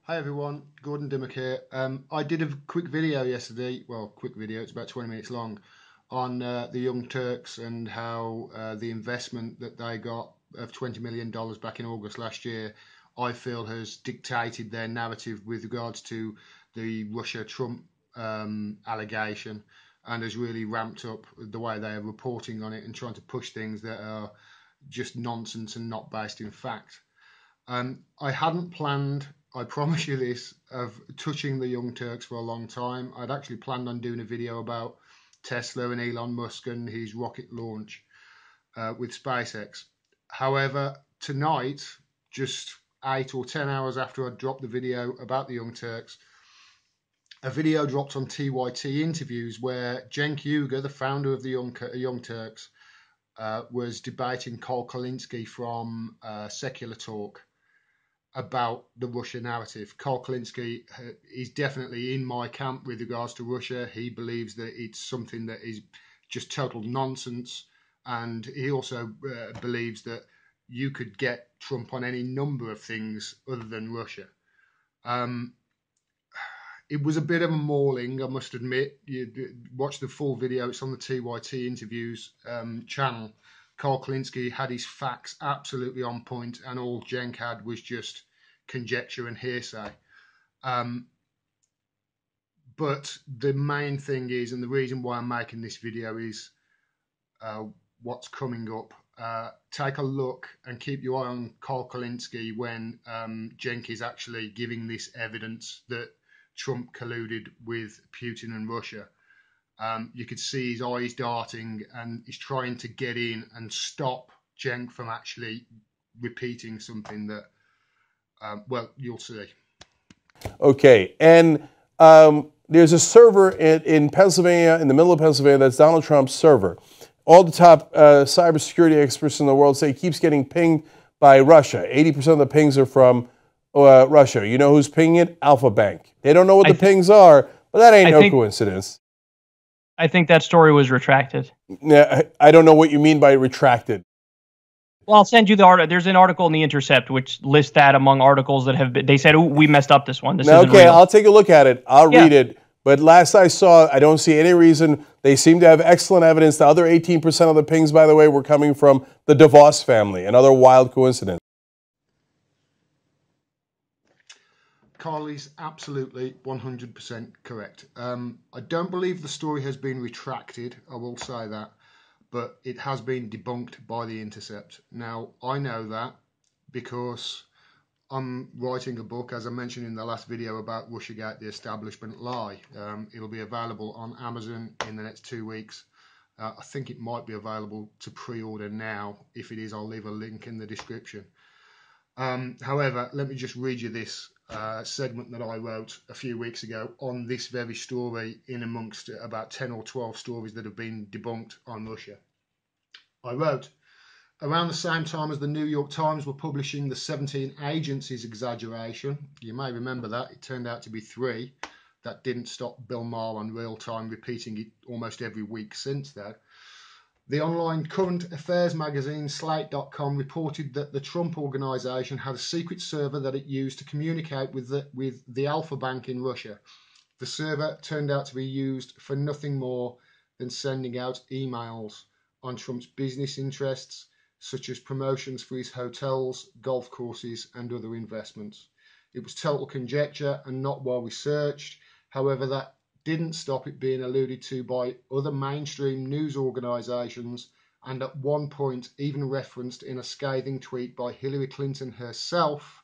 Hi everyone, Gordon Dimmock here. I did a quick video yesterday, well, quick video, it's about 20 minutes long, on the Young Turks and how the investment that they got of $20 million back in August last year, I feel has dictated their narrative with regards to the Russia-Trump allegation and has really ramped up the way they are reporting on it and trying to push things that are just nonsense and not based in fact. I hadn't planned, I promise you this, of touching the Young Turks for a long time. I'd actually planned on doing a video about Tesla and Elon Musk and his rocket launch with SpaceX. However, tonight, just 8 or 10 hours after I dropped the video about the Young Turks, a video dropped on TYT interviews where Cenk Uyger, the founder of the Young Turks, was debating Kyle Kulinski from Secular Talk about the Russia narrative. Kyle Kulinski is definitely in my camp with regards to Russia. He believes that it's something that is just total nonsense. And he also believes that you could get Trump on any number of things other than Russia. It was a bit of a mauling, I must admit. You watch the full video, it's on the TYT interviews channel. Kyle Kulinski had his facts absolutely on point, and all Cenk had was just conjecture and hearsay. But the main thing is, and the reason why I'm making this video is what's coming up. Take a look and keep your eye on Kyle Kulinski when Cenk is actually giving this evidence that Trump colluded with Putin and Russia. You could see his eyes darting, and he's trying to get in and stop Cenk from actually repeating something that, well, you'll see. Okay, and there's a server in Pennsylvania, in the middle of Pennsylvania, that's Donald Trump's server. All the top cybersecurity experts in the world say it keeps getting pinged by Russia. 80% of the pings are from Russia. You know who's pinging it? Alpha Bank. They don't know what the pings are, but that ain't no coincidence. I think that story was retracted. Yeah, I don't know what you mean by retracted. Well, I'll send you the article. There's an article in The Intercept which lists that among articles that have been, they said, "Ooh, we messed up this one. This isn't okay, real." I'll take a look at it. I'll read it. But last I saw, I don't see any reason. They seem to have excellent evidence. The other 18% of the pings, by the way, were coming from the DeVos family. Another wild coincidence. Carl is absolutely 100% correct. I don't believe the story has been retracted, I will say that, but it has been debunked by The Intercept. Now, I know that because I'm writing a book, as I mentioned in the last video, about Russiagate, the establishment lie. It'll be available on Amazon in the next 2 weeks. I think it might be available to pre-order now. If it is, I'll leave a link in the description. However, let me just read you this segment that I wrote a few weeks ago on this very story in amongst about 10 or 12 stories that have been debunked on Russia. I wrote, around the same time as the New York Times were publishing the 17 agencies exaggeration, you may remember that, it turned out to be 3. That didn't stop Bill Maher on Real Time repeating it almost every week since that. The online current affairs magazine Slate.com reported that the Trump organization had a secret server that it used to communicate with the Alpha Bank in Russia. The server turned out to be used for nothing more than sending out emails on Trump's business interests, such as promotions for his hotels, golf courses, and other investments. It was total conjecture and not well researched. However, that didn't stop it being alluded to by other mainstream news organisations, and at one point even referenced in a scathing tweet by Hillary Clinton herself,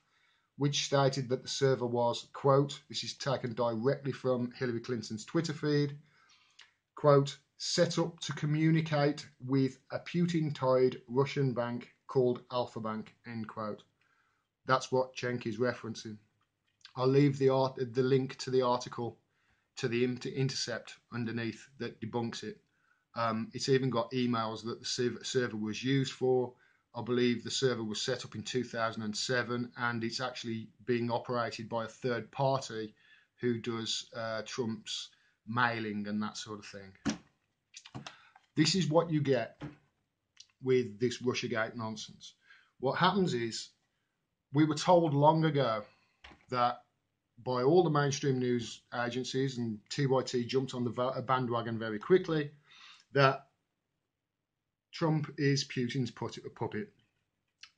which stated that the server was, quote, this is taken directly from Hillary Clinton's Twitter feed, quote, set up to communicate with a Putin-tied Russian bank called Alpha Bank, end quote. That's what Cenk is referencing. I'll leave the link to the article to the Intercept underneath that debunks it. It's even got emails that the server was used for. I believe the server was set up in 2007, and it's actually being operated by a third party who does Trump's mailing and that sort of thing. This is what you get with this Russiagate nonsense. What happens is, we were told long ago that by all the mainstream news agencies, and TYT jumped on the bandwagon very quickly, that Trump is Putin's puppet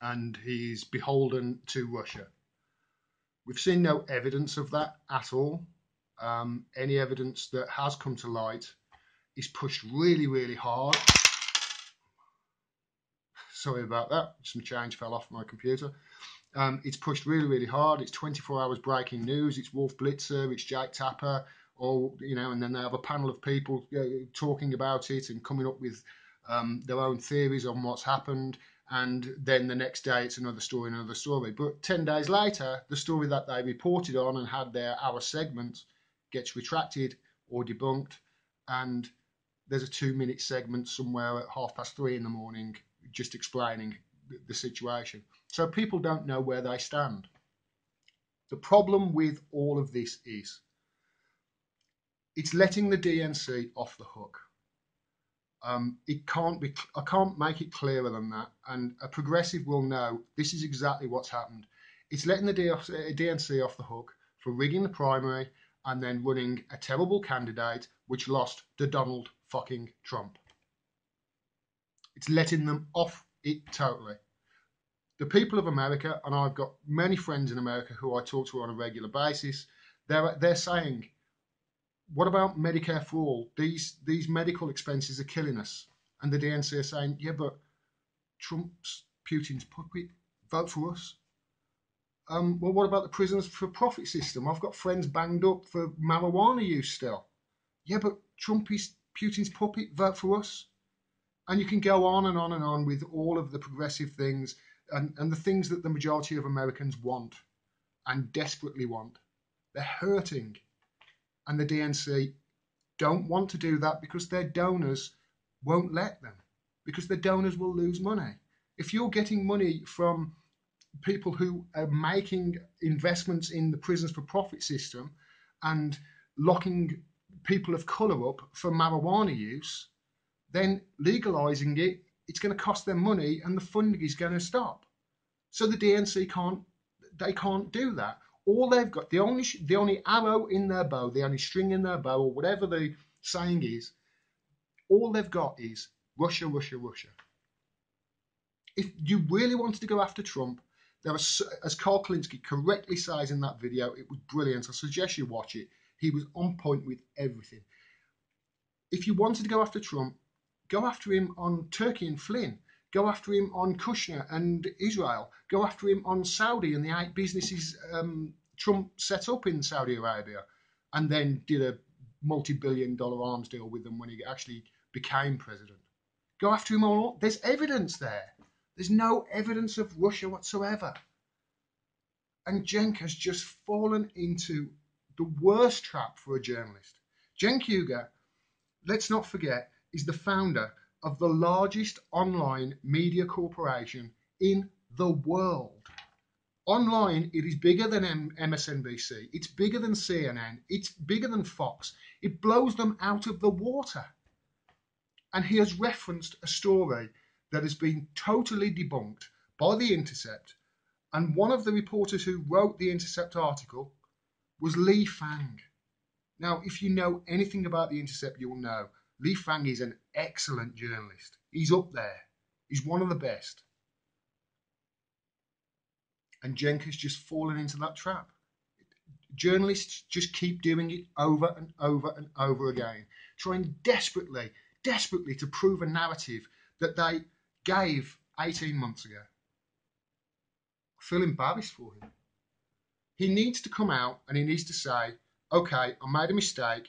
and he's beholden to Russia. We've seen no evidence of that at all. Any evidence that has come to light is pushed really, really hard. Sorry about that. Some change fell off my computer. It's pushed really, really hard. It's 24 hours breaking news. It's Wolf Blitzer. It's Jake Tapper. Or, and then they have a panel of people talking about it and coming up with their own theories on what's happened. And then the next day, it's another story, another story. But 10 days later, the story that they reported on and had their hour segment gets retracted or debunked. And there's a 2-minute segment somewhere at 3:30 in the morning just explaining the situation. So people don't know where they stand. The problem with all of this is it's letting the DNC off the hook. It can't be. I can't make it clearer than that. And a progressive will know this is exactly what's happened. It's letting the DNC off the hook for rigging the primary and then running a terrible candidate which lost to Donald fucking Trump. It's letting them off it totally. The people of America, and I've got many friends in America who I talk to on a regular basis, they're saying, what about Medicare for all? These medical expenses are killing us. And the DNC are saying, yeah, but Trump's Putin's puppet. Vote for us. Well, what about the prisoners for profit system? I've got friends banged up for marijuana use still. Yeah, but Trump is Putin's puppet. Vote for us. And you can go on and on and on with all of the progressive things and the things that the majority of Americans want and desperately want. They're hurting. And the DNC don't want to do that because their donors won't let them, because their donors will lose money. If you're getting money from people who are making investments in the prisons for profit system and locking people of colour up for marijuana use, then legalising it, it's going to cost them money and the funding is going to stop. So the DNC can't do that. All they've got, the only arrow in their bow, the only string in their bow, or whatever the saying is, all they've got is Russia, Russia, Russia. If you really wanted to go after Trump, there was, as Kyle Kulinski correctly says in that video, it was brilliant. I suggest you watch it. He was on point with everything. If you wanted to go after Trump, go after him on Turkey and Flynn. Go after him on Kushner and Israel. Go after him on Saudi and the 8 businesses Trump set up in Saudi Arabia and then did a multi-billion-dollar arms deal with them when he actually became president. Go after him all. There's evidence there. There's no evidence of Russia whatsoever. And Cenk has just fallen into the worst trap for a journalist. Cenk Uyger, let's not forget, is the founder of the largest online media corporation in the world. Online, it is bigger than MSNBC. It's bigger than CNN. It's bigger than Fox. It blows them out of the water. And he has referenced a story that has been totally debunked by The Intercept. And one of the reporters who wrote the Intercept article was Lee Fang. Now, if you know anything about The Intercept, you'll know Lee Fang is an excellent journalist. He's up there. He's one of the best. And Cenk has just fallen into that trap. Journalists just keep doing it over and over and over again, trying desperately to prove a narrative that they gave 18 months ago. I feel embarrassed for him. He needs to come out and he needs to say, okay, I made a mistake.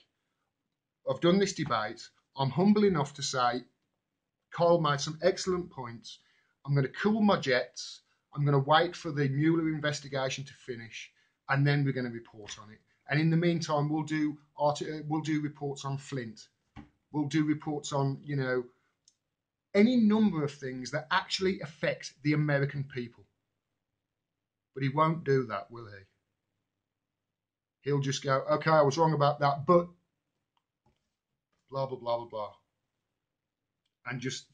I've done this debate. I'm humble enough to say, Kyle made some excellent points. I'm going to cool my jets. I'm going to wait for the Mueller investigation to finish, and then we're going to report on it. And in the meantime, we'll do reports on Flint. We'll do reports on, any number of things that actually affect the American people. But he won't do that, will he? He'll just go, okay, I was wrong about that, but blah, blah, blah, blah, blah. And just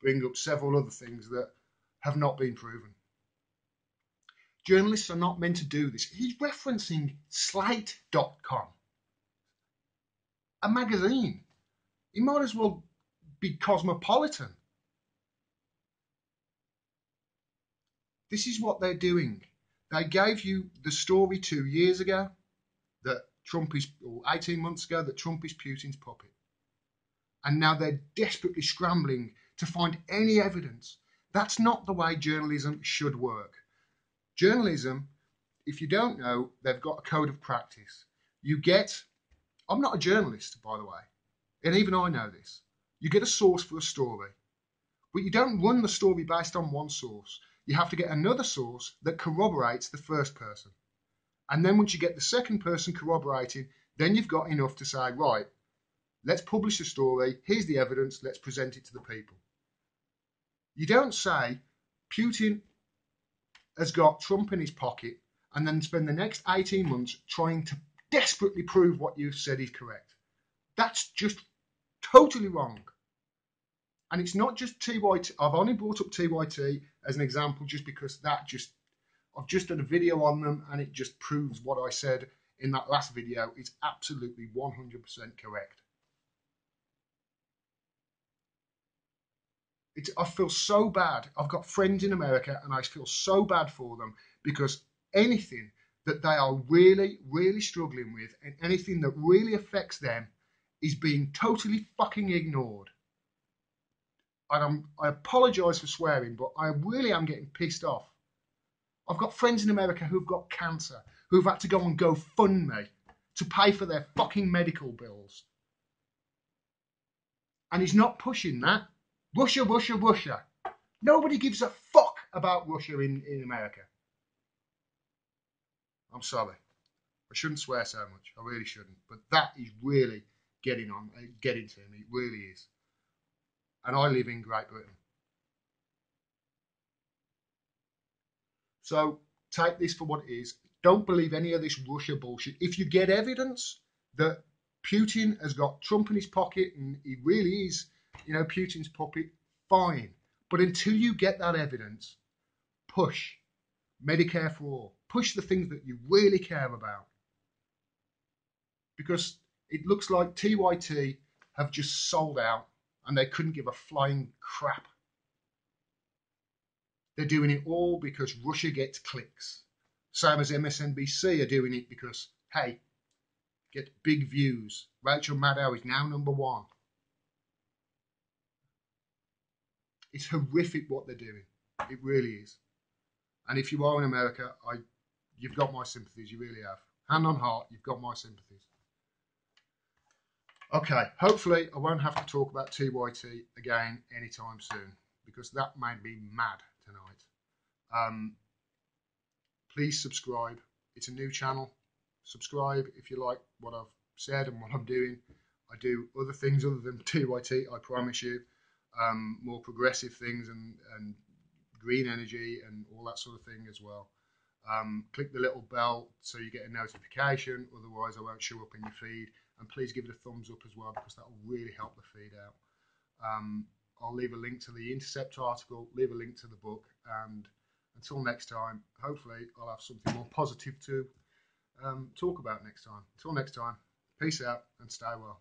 bring up several other things that have not been proven. Journalists are not meant to do this. He's referencing Slate.com, a magazine. He might as well be Cosmopolitan. This is what they're doing. They gave you the story 2 years ago that Trump is, or 18 months ago, that Trump is Putin's puppet. And now they're desperately scrambling to find any evidence. That's not the way journalism should work. Journalism, if you don't know, they've got a code of practice. I'm not a journalist, by the way, and even I know this. You get a source for a story, but you don't run the story based on one source. You have to get another source that corroborates the first person. And then once you get the second person corroborating, then you've got enough to say, right, let's publish a story. Here's the evidence. Let's present it to the people. You don't say Putin has got Trump in his pocket and then spend the next 18 months trying to desperately prove what you've said is correct. That's just totally wrong. And it's not just TYT. I've only brought up TYT as an example just because I've just done a video on them and it just proves what I said in that last video. It's absolutely 100% correct. I feel so bad. I've got friends in America and I feel so bad for them because anything that they are really, really struggling with and anything that really affects them is being totally fucking ignored. And I apologise for swearing, but I really am getting pissed off. I've got friends in America who've got cancer, who've had to go on GoFundMe to pay for their fucking medical bills. And he's not pushing that. Russia, Russia, Russia. Nobody gives a fuck about Russia in America. I'm sorry. I shouldn't swear so much. I really shouldn't. But that is really getting to me. It really is. And I live in Great Britain. So take this for what it is. Don't believe any of this Russia bullshit. If you get evidence that Putin has got Trump in his pocket and he really is, Putin's puppet, fine. But until you get that evidence, push Medicare for all. Push the things that you really care about. Because it looks like TYT have just sold out and they couldn't give a flying crap. They're doing it all because Russia gets clicks. Same as MSNBC are doing it because, hey, get big views. Rachel Maddow is now #1. It's horrific what they're doing. It really is. And if you are in America, you've got my sympathies. You really have. Hand on heart, you've got my sympathies. Okay, hopefully I won't have to talk about TYT again anytime soon because that made me mad tonight. Please subscribe. It's a new channel. Subscribe if you like what I've said and what I'm doing. I do other things other than TYT, I promise you. More progressive things and green energy and all that sort of thing as well. Click the little bell so you get a notification, otherwise I won't show up in your feed. And please give it a thumbs up as well because that will really help the feed out. I'll leave a link to the Intercept article, leave a link to the book, and until next time, hopefully I'll have something more positive to talk about next time. Until next time, peace out and stay well.